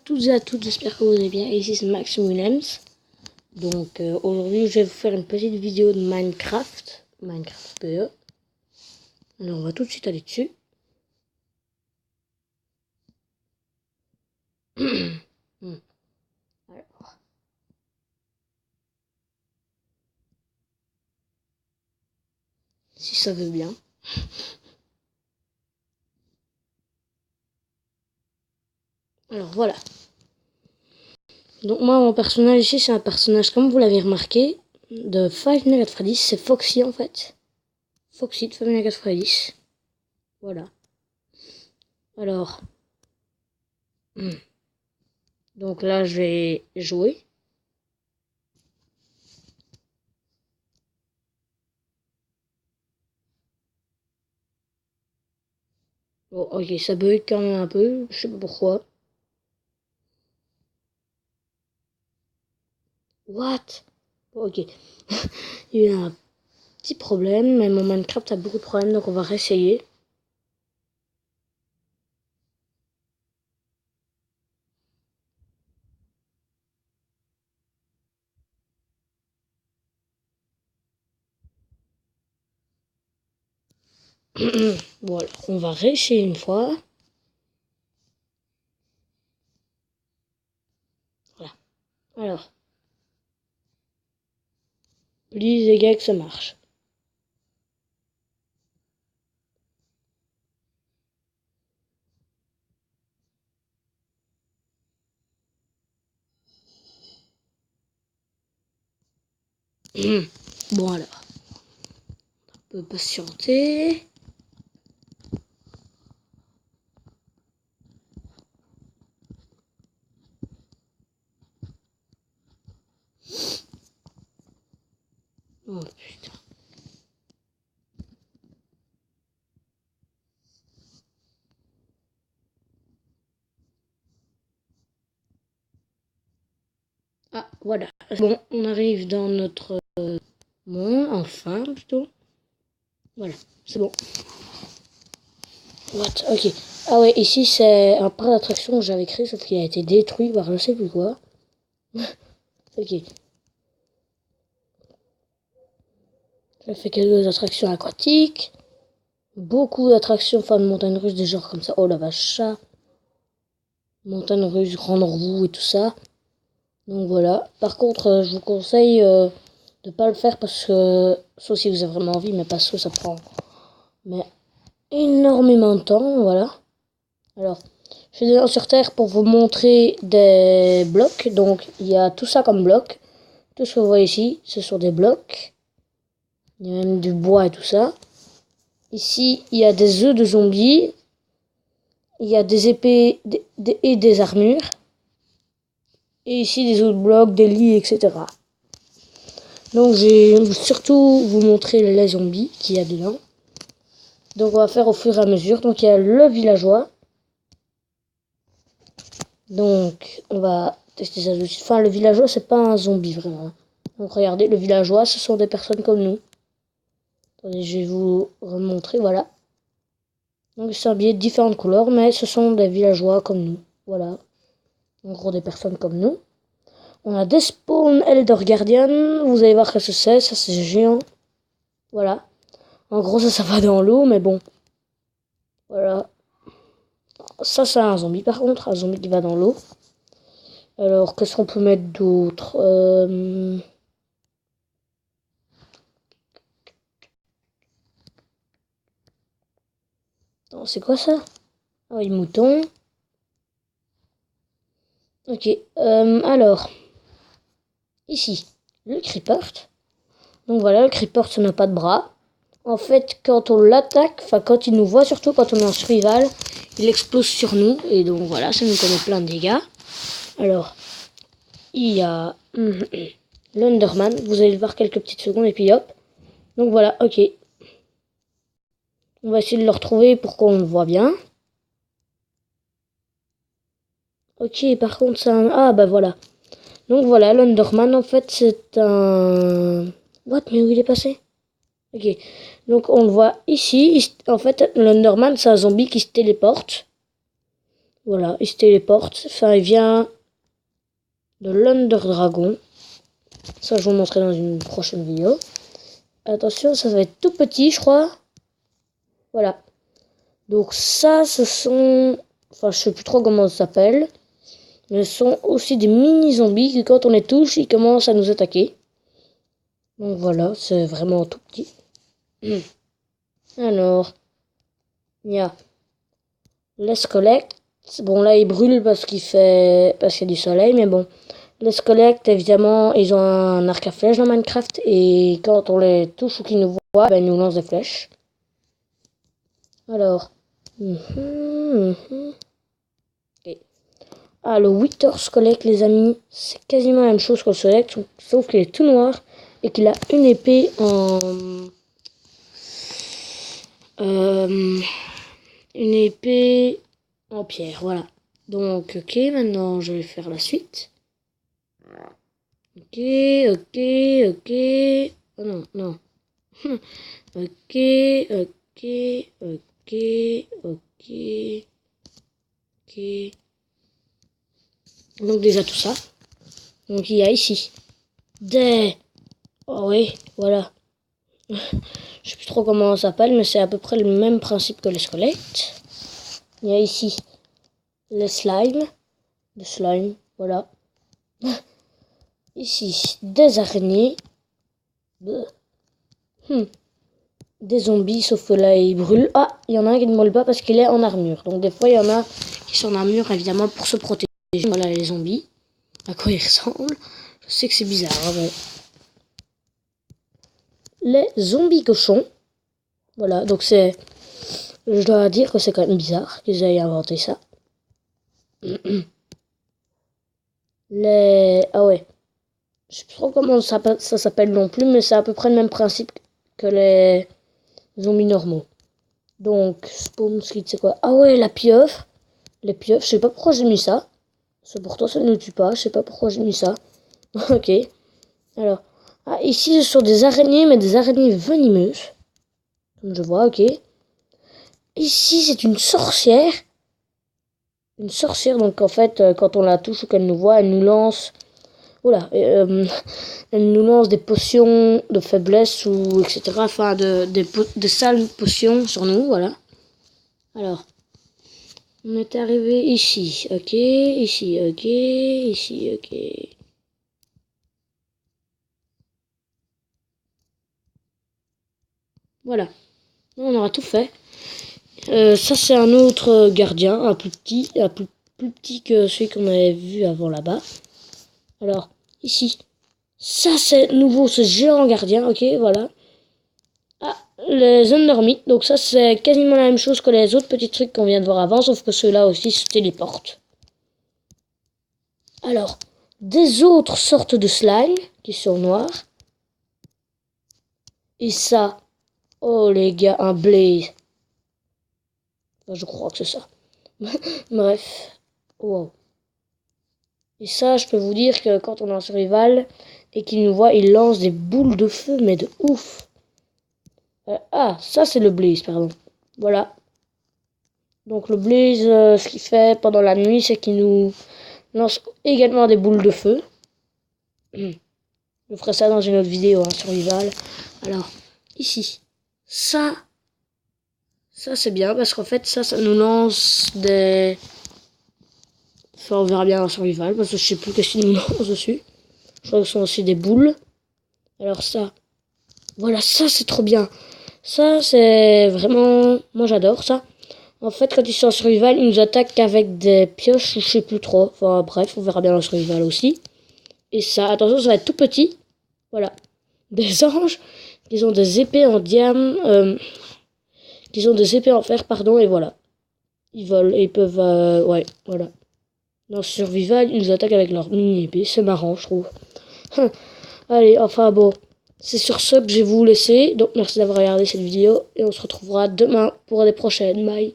toutes et à toutes, j'espère que vous allez bien. Ici c'est Max Williams. Donc aujourd'hui je vais vous faire une petite vidéo de Minecraft PE. Alors on va tout de suite aller dessus. Alors. Si ça veut bien. Alors voilà. Donc moi mon personnage ici c'est un personnage comme vous l'avez remarqué de Five Nights at Freddy's, c'est Foxy en fait. Foxy de Five Nights at Freddy's. Voilà. Alors. Donc là je vais jouer. Bon ok, ça bug quand même un peu, je sais pas pourquoi. What? Bon, ok. Il y a eu un petit problème, mais mon Minecraft a beaucoup de problèmes, donc on va réessayer. Bon alors, on va réessayer une fois. Voilà. Alors. Please les gars que ça marche. Bon alors. On peut patienter. Oh putain. Ah voilà. Bon, on arrive dans notre monde, enfin plutôt. Voilà, c'est bon. What? Ok. Ah ouais, ici c'est un parc d'attraction que j'avais créé, sauf qu'il a été détruit par je sais plus quoi. Ok. Ça fait quelques attractions aquatiques. Beaucoup d'attractions, enfin de montagnes russes, des genres comme ça. Oh la vache, ça. Montagne russe, grande roue et tout ça. Donc voilà. Par contre, je vous conseille de pas le faire parce que, sauf si vous avez vraiment envie, mais parce que ça prend énormément de temps. Voilà. Alors, je suis déjà sur Terre pour vous montrer des blocs. Donc, il y a tout ça comme bloc. Tout ce que vous voyez ici, ce sont des blocs. Il y a même du bois et tout ça. Ici, il y a des œufs de zombies. Il y a des épées et des armures. Et ici, des autres blocs, des lits, etc. Donc, je vais surtout vous montrer les zombies qu'il y a dedans. Donc, on va faire au fur et à mesure. Donc, il y a le villageois. Donc, on va tester ça tout de suite. Enfin, le villageois, c'est pas un zombie, vraiment. Donc, regardez, le villageois, ce sont des personnes comme nous. Attendez, je vais vous remontrer, voilà. Donc, c'est habillé de différentes couleurs, mais ce sont des villageois comme nous. Voilà. En gros, des personnes comme nous. On a des spawn Elder Guardian. Vous allez voir que c'est. Ça, c'est géant. Voilà. En gros, ça va dans l'eau, mais bon. Voilà. Ça, c'est un zombie, par contre. Un zombie qui va dans l'eau. Alors, qu'est-ce qu'on peut mettre d'autre c'est quoi ça? Ah oui, mouton. Ok. Alors, ici, le creeper. Donc voilà, le creeper, ça n'a pas de bras. En fait, quand on l'attaque, enfin quand il nous voit, surtout quand on est en survival, il explose sur nous. Et donc voilà, ça nous connaît plein de dégâts. Alors, il y a l'Underman. Vous allez le voir quelques petites secondes et puis hop. Donc voilà, ok. On va essayer de le retrouver pour qu'on le voit bien. Ok, par contre, c'est un... Ah, bah voilà. Donc voilà, l'Underman, en fait, c'est un... What? Mais où il est passé? Ok. Donc on le voit ici. En fait, l'Underman, c'est un zombie qui se téléporte. Voilà, il se téléporte. Enfin, il vient de l'Under Dragon. Ça, je vous montrerai dans une prochaine vidéo. Attention, ça va être tout petit, je crois. Voilà. Donc ça, ce sont... Enfin, je sais plus trop comment ça s'appelle. Mais ce sont aussi des mini-zombies qui, quand on les touche, ils commencent à nous attaquer. Donc voilà, c'est vraiment tout petit. Alors, il y a les squelettes. Bon, là, il brûle parce qu'il y a du soleil, mais bon. Les squelettes, évidemment, ils ont un arc à flèches dans Minecraft. Et quand on les touche ou qu'ils nous voient, ben, ils nous lancent des flèches. Alors. Okay. Ah, le Wither Squelette, les amis, c'est quasiment la même chose que le Squelette, sauf qu'il est tout noir et qu'il a une épée en... une épée en pierre, voilà. Donc, ok, maintenant je vais faire la suite. Ok. Oh non, non. Ok. Donc déjà tout ça. Donc il y a ici des... Oh oui, voilà. Je sais plus trop comment ça s'appelle, mais c'est à peu près le même principe que les squelettes. Il y a ici les slimes. Des slimes, voilà. Ici, des araignées. Des zombies, sauf que là, ils brûlent. Ah, il y en a un qui ne brûle pas parce qu'il est en armure. Donc des fois, il y en a qui sont en armure, évidemment, pour se protéger. Voilà les zombies. À quoi ils ressemblent. Je sais que c'est bizarre, hein, mais... Les zombies cochons. Voilà, donc c'est... Je dois dire que c'est quand même bizarre qu'ils aient inventé ça. Les... Ah ouais. Je sais pas trop comment ça s'appelle non plus, mais c'est à peu près le même principe que les zombies normaux. Donc, Spawn Street, c'est quoi? Ah ouais, la pieuvre. Les pieuvres, je sais pas pourquoi j'ai mis ça. C'est pourtant, ça ne tue pas. Je sais pas pourquoi j'ai mis ça. Ok. Alors, ah, ici, ce sont des araignées, mais des araignées venimeuses. Comme je vois, ok. Ici, c'est une sorcière. Une sorcière, donc en fait, quand on la touche ou qu'elle nous voit, elle nous lance... Oula, elle nous lance des potions de faiblesse ou etc. Enfin, de sales potions sur nous, voilà. Alors, on est arrivé ici, ok, ici, ok, ici, ok. Voilà, on aura tout fait. Ça, c'est un autre gardien, un plus petit que celui qu'on avait vu avant là-bas. Alors, ici, ça c'est nouveau, ce géant gardien, ok, voilà. Ah, les Undermines, donc ça c'est quasiment la même chose que les autres petits trucs qu'on vient de voir avant, sauf que ceux-là aussi se téléportent. Alors, des autres sortes de slime qui sont noirs. Et ça, oh les gars, un blaze. Enfin, je crois que c'est ça. Bref, wow. Et ça, je peux vous dire que quand on est en survival et qu'il nous voit, il lance des boules de feu, mais de ouf. Ah, ça c'est le blaze, pardon. Voilà. Donc le blaze, ce qu'il fait pendant la nuit, c'est qu'il nous lance également des boules de feu. Je ferai ça dans une autre vidéo, hein, survival. Alors, ici, ça c'est bien parce qu'en fait, ça nous lance des... Enfin, on verra bien en survival parce que je sais plus qu'est-ce qu'il nous lance dessus. Je crois que ce sont aussi des boules. Alors ça, voilà, ça c'est trop bien. Ça c'est vraiment... Moi j'adore ça. En fait, quand ils sont en survival, ils nous attaquent avec des pioches ou je sais plus trop. Enfin bref, on verra bien en survival aussi. Et ça, attention, ça va être tout petit. Voilà. Des anges qui ont des épées en diamant. Qui ont des épées en fer, pardon, et voilà. Ils volent et ils peuvent... ouais, voilà. Dans survival, ils nous attaquent avec leur mini-épée. C'est marrant, je trouve. Allez, enfin bon. C'est sur ce que je vais vous laisser. Donc merci d'avoir regardé cette vidéo. Et on se retrouvera demain pour des prochaines. Bye.